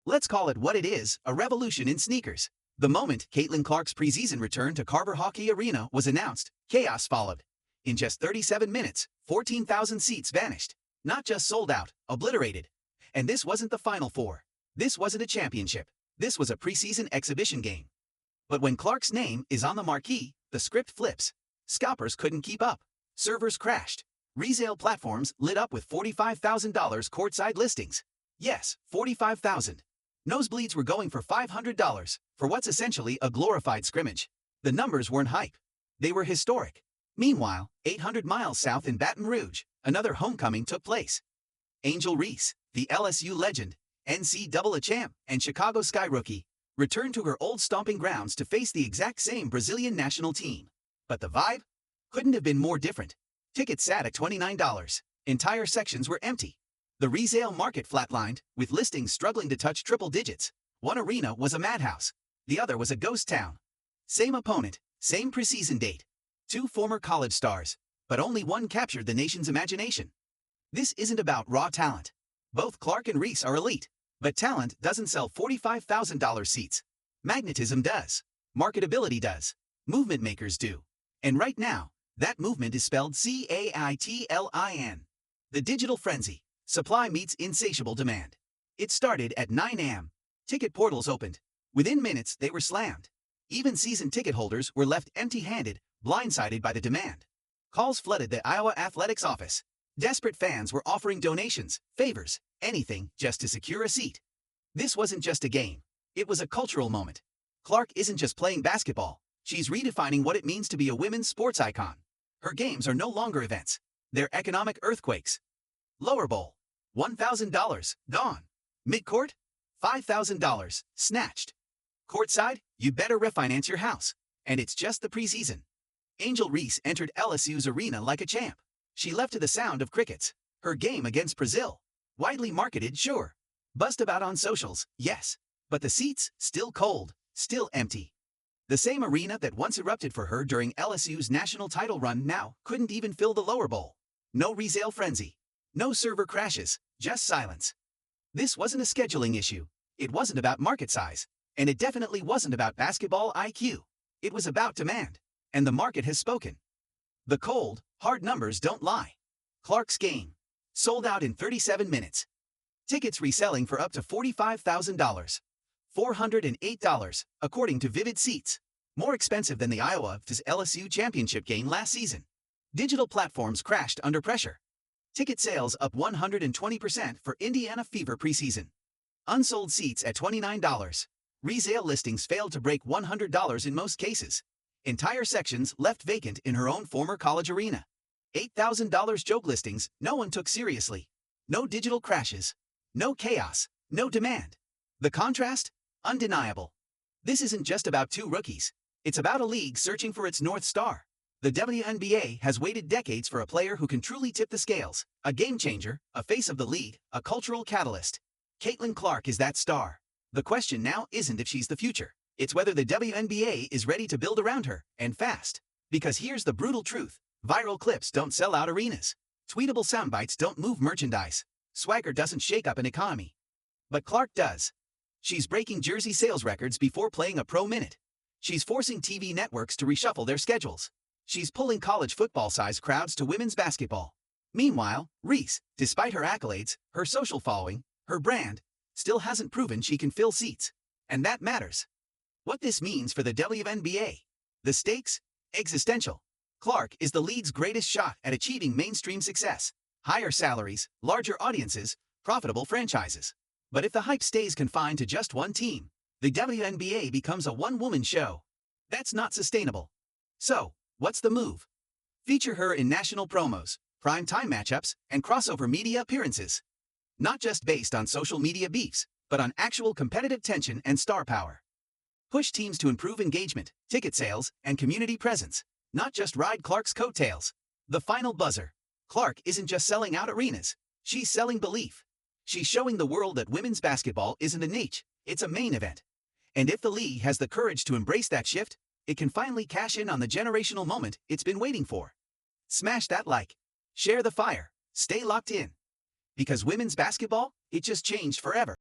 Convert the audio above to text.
Let's call it what it is, a revolution in sneakers. The moment Caitlin Clark's preseason return to Carver Hockey Arena was announced, chaos followed. In just 37 minutes, 14,000 seats vanished. Not just sold out, obliterated. And this wasn't the Final Four. This wasn't a championship. This was a preseason exhibition game. But when Clark's name is on the marquee, the script flips. Scalpers couldn't keep up. Servers crashed. Resale platforms lit up with $45,000 courtside listings. Yes, $45,000. Nosebleeds were going for $500 for what's essentially a glorified scrimmage. The numbers weren't hype. They were historic. Meanwhile, 800 miles south in Baton Rouge, another homecoming took place. Angel Reese, the LSU legend, NCAA champ, and Chicago Sky rookie, returned to her old stomping grounds to face the exact same Brazilian national team. But the vibe couldn't have been more different. Tickets sat at $29. Entire sections were empty. The resale market flatlined, with listings struggling to touch triple digits. One arena was a madhouse. The other was a ghost town. Same opponent, same preseason date. Two former college stars, but only one captured the nation's imagination. This isn't about raw talent. Both Clark and Reese are elite, but talent doesn't sell $45,000 seats. Magnetism does. Marketability does. Movement makers do. And right now, that movement is spelled CAITLIN. The digital frenzy. Supply meets insatiable demand. It started at 9 a.m. Ticket portals opened. Within minutes, they were slammed. Even season ticket holders were left empty-handed, blindsided by the demand. Calls flooded the Iowa Athletics office. Desperate fans were offering donations, favors, anything just to secure a seat. This wasn't just a game. It was a cultural moment. Clark isn't just playing basketball. She's redefining what it means to be a women's sports icon. Her games are no longer events. They're economic earthquakes. Lower bowl. $1,000, gone. Midcourt, $5,000, snatched. Courtside, you better refinance your house. And it's just the preseason. Angel Reese entered LSU's arena like a champ. She left to the sound of crickets. Her game against Brazil. Widely marketed, sure. Buzzed about on socials, yes. But the seats, still cold, still empty. The same arena that once erupted for her during LSU's national title run now couldn't even fill the lower bowl. No resale frenzy. No server crashes, just silence. This wasn't a scheduling issue. It wasn't about market size. And it definitely wasn't about basketball IQ. It was about demand. And the market has spoken. The cold, hard numbers don't lie. Clark's game. Sold out in 37 minutes. Tickets reselling for up to $45,000. $408, according to Vivid Seats. More expensive than the Iowa vs. LSU championship game last season. Digital platforms crashed under pressure. Ticket sales up 120% for Indiana Fever preseason. Unsold seats at $29. Resale listings failed to break $100 in most cases. Entire sections left vacant in her own former college arena. $8,000 joke listings no one took seriously. No digital crashes. No chaos. No demand. The contrast? Undeniable. This isn't just about two rookies. It's about a league searching for its North Star. The WNBA has waited decades for a player who can truly tip the scales, a game changer, a face of the league, a cultural catalyst. Caitlin Clark is that star. The question now isn't if she's the future. It's whether the WNBA is ready to build around her, and fast. Because here's the brutal truth. Viral clips don't sell out arenas. Tweetable soundbites don't move merchandise. Swagger doesn't shake up an economy. But Clark does. She's breaking jersey sales records before playing a pro minute. She's forcing TV networks to reshuffle their schedules. She's pulling college football-sized crowds to women's basketball. Meanwhile, Reese, despite her accolades, her social following, her brand, still hasn't proven she can fill seats. And that matters. What this means for the WNBA. The stakes? Existential. Clark is the league's greatest shot at achieving mainstream success. Higher salaries, larger audiences, profitable franchises. But if the hype stays confined to just one team, the WNBA becomes a one-woman show. That's not sustainable. So, what's the move? Feature her in national promos, prime-time matchups, and crossover media appearances. Not just based on social media beefs, but on actual competitive tension and star power. Push teams to improve engagement, ticket sales, and community presence. Not just ride Clark's coattails. The final buzzer. Clark isn't just selling out arenas. She's selling belief. She's showing the world that women's basketball isn't a niche, it's a main event. And if the league has the courage to embrace that shift, it can finally cash in on the generational moment it's been waiting for. Smash that like. Share the fire. Stay locked in. Because women's basketball, it just changed forever.